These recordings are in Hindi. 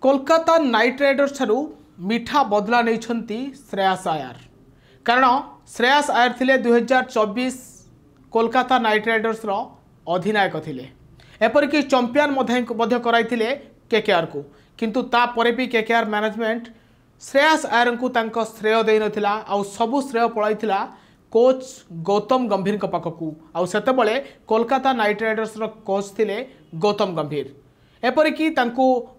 कोलकाता नाइट राइडर्स ठारू मिठा बदला नहीं श्रेयस अय्यर। कारण श्रेयस अय्यर थिले 2024 कोलकाता नाइट राइडर्स अधिनायक थिले, एपरिक चंपियन कराइथिले केकेआर को, किंतु तापर भी केकेआर मैनेजमेंट श्रेयस अय्यर को तांको श्रेय दे नथिला आउ सबु श्रेय पळाइथिला कोच गौतम गंभीर पाखक। आउ सेतेबेले कोलकाता नाइट राइडर्स कोच थिले गौतम गंभीर। एपरिक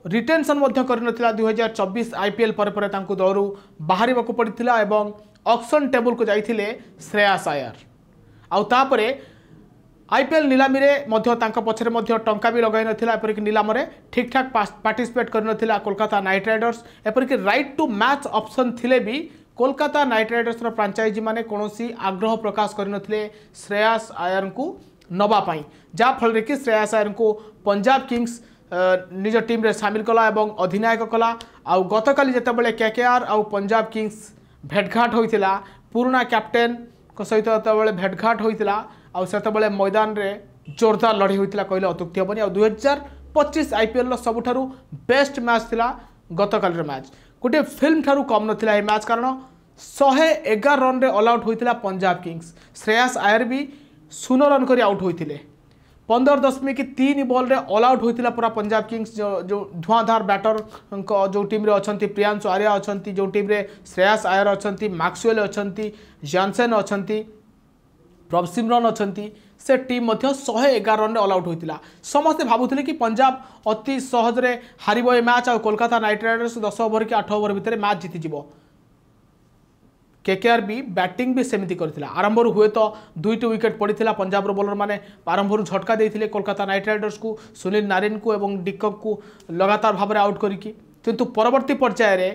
रिटेंशन कर 2024 आईपीएल पर दलू बाहर पड़ता एवं ऑक्शन टेबल को जाइए श्रेयस अय्यर। आउे आईपीएल नीलामी पछरे टंका भी लगाई नाला। एपरिक नीलाम ठीक ठाक पार्टिसिपेट कर कोलकाता नाइट राइडर्स। एपरिक राइट टू मैच ऑप्शन थिले भी कोलकाता नाइट राइडर्स फ्रांचाइजी माने कौनसी आग्रह प्रकाश करनथिले श्रेयस अय्यर को नवापाई, जहाँफल कि श्रेयस अय्यर को पंजाब किंग्स निज टीम रे शामिल कला एवं अधिनायक कला। आउ गतकाली जितेबाला केकेआर आउ पंजाब किंग्स भेटघाट होइतिला, पुराना कैप्टेन को सहित जितेबाला भेटघाट होइतिला आउ सेतेबाला मैदान रे जोरदार लड़ी होइतिला कहले अत्युक्ति हेबनी। आउ 2025 आईपीएल रो सबुठारु बेस्ट मैच थिला गतकाली रो मैच। गोटे फिल्म ठारु कम नथिला ए मैच, कारण 111 रन रे ऑल आउट होइतिला पंजाब किंग्स। श्रेयस अय्यर भी 0 रन करी आउट होइतिले। 15.3 बॉल रे ऑल आउट होइतिला पूरा पंजाब किंग्स। जो धुआंधार बैटर जो टीम रे अछंती, प्रियांशु आर्या अछंती, जो टीम रे श्रेयस अय्यर अछंती, मैक्सवेल अछंती, जानसन अछंती, प्रभसिमरन अछंती, से टीम मध्य 111 रन रे ऑल आउट होइतिला। समस्ते भाबुथिले कि पंजाब अति सहज रे हारिबो ए मैच आ कोलकाता नाइट राइडर्स 10 ओवर कि 8 ओवर भितर मैच जीति जिवो। केकेआर भी बैटिंग भी सेमती करथिला। आरंभ हुए तो 2टी विकेट पड़ता पंजाब बॉलर माने आरंभ झटका देते कोलकाता नाइट राइडर्स को, सुनील नारायण को एवं डिकक को लगातार भाव में आउट करी। किंतु परवर्ती पर्यायर रे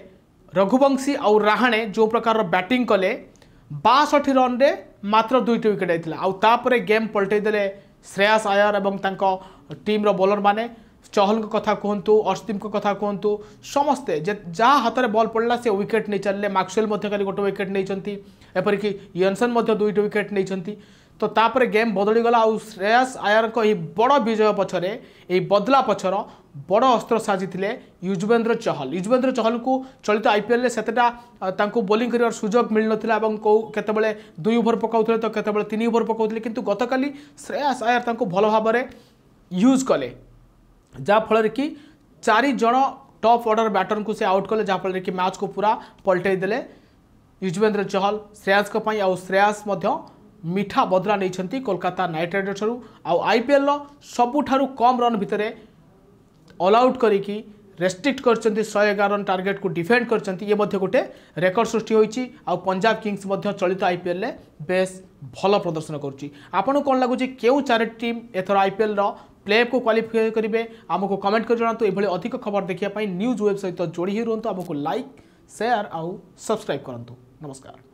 रघुवंशी और राहाणे जो प्रकार बैटिंग कले 62 रन रे मात्र 2टी विकेट आइथिला। आउ तापरे गेम पलटै देले श्रेयस अय्यर एवं तांको टीम रो बॉलर माने। चहल को कथा कहतु, अर्शदीप को कथा कहतु, समस्ते जहाँ हाथ में बॉल पड़ला से विकेट नहीं चलले। मैक्सवेल खाली गोटे विकेट नहीं, एपरिक यनसन 2टी विकेट नहीं। तो तापर गेम बदली गला। आउ श्रेयस अय्यर को बड़ विजय पछरे यही बदला पछर बड़ अस्त्र साजिले युजवेंद्र चहल। युजवेंद्र चहल को चलित आईपीएल में सेटा बोलिंग कर सुजोग मिल नाला। केतबेले 2 ओवर पकाउथिले तो केतबेले 3 ओवर पकाउथिले, किंतु गतकाली श्रेयस अय्यर भल भाव में यूज कले, जहाँफल कि 4 जण टॉप ऑर्डर बैटर को से आउट कले, जहाँफल कि मैच को पूरा पलटै देले युजवेंद्र चहल श्रेयस को पई। आउ श्रेयस मध्य मिठा बदला नहीं कोलकाता नाइट राइडर्स। आउ आईपीएल सबुठारु कम रन भितर ऑल आउट करिकी रेस्ट्रिक्ट कर 111 रन टार्गेट को डिफेंड कर ये गोटे रेकर्ड सृष्टि होइछि। आउ पंजाब किंग्स मध्य चलित आईपीएल में बेस भल प्रदर्शन करुच्ची। आपको कौन लगुच क्यों 4 टीम एथर आईपीएल प्ले को क्वालिफाई करेंगे आमको कमेंट कर जनातु। एभली अधिक खबर देखिए न्यूज वेब सहित जोड़ी ही रुहतु। आमको लाइक शेयर आउ सब्सक्राइब करंतु। नमस्कार।